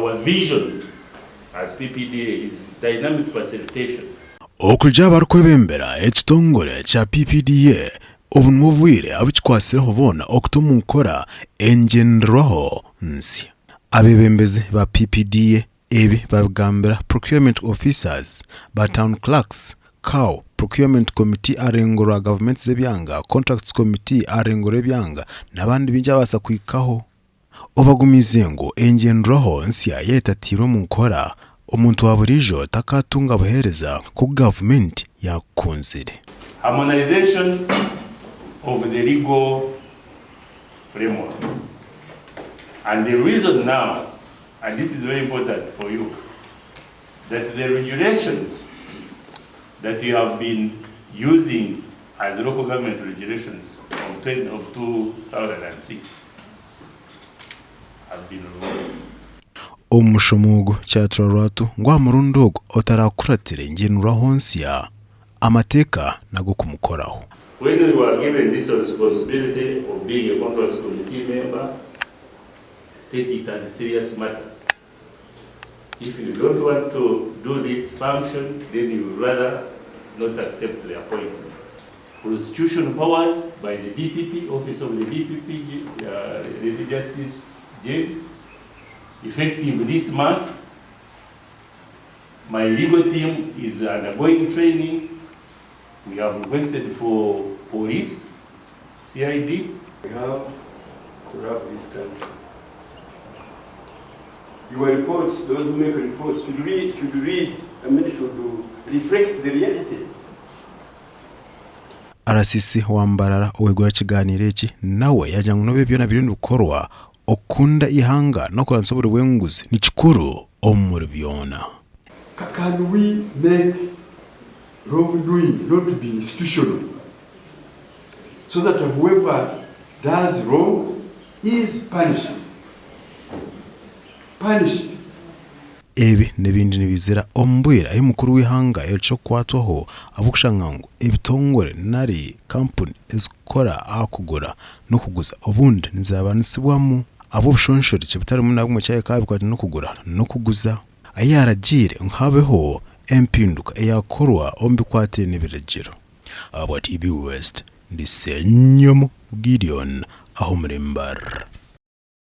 our vision as PPDA is dynamic facilitation. Okuja barukwebembera ekitongole kya PPDA obunubwire abikwasiraho bona okutumukora engenderwaho nsi. Abebembezi ba PPDA ebi babigambira procurement officers ba town clerks cow procurement committee arengora government zebyanga contracts committee arengora byanga nabandi bijabasa kwikaho obagumizengo engenderwaho nsi yetatiro munkora omuntu waburijo takatunga buhereza ku government yakunzire. Harmonization of the legal framework. And the reason now, and this is very important for you, that the regulations that you have been using as local government regulations of 2006 have been removed. Omushumugo cyatraratu ngwa murundogo otarakuratira ngenuraho nsiya amateka nago kumukoraho. When you are given this responsibility of being a contracts committee member, take it as a serious matter. If you don't want to do this function, then you would rather not accept the appointment. Constitutional powers by the DPP, Office of the DPP, the Justice Jail, effective this month. My legal team is undergoing training. We have requested for police, CID. We have to wrap this country. Your reports, those who make reports, should read, I mean, should reflect the reality. Arasisi wambarara owegura kiganiro eki nawe yajyangu nobe byona biri bikorwa okunda ihanga no kuransobora bwenguzi ni kikuru omuri byona. Can we make wrongdoing not to be institutional, so that whoever does wrong is punished? Ebi nebindi nibizira ombwira ayo mukuru w'ihanga echo kwatwaho abukushangango ebitongore nari company ezikora akugura no kuguza obundi nzabanisibwamu abo bushonshori cyebitari mu nagumwe cyaye kabikwati no kugura no kuguza ayaragire nkabeho empinduka eyakorwa ombikwate n'ebiragiro. Abati ibi West ndisenyomo Gideon aho muri MBARARA.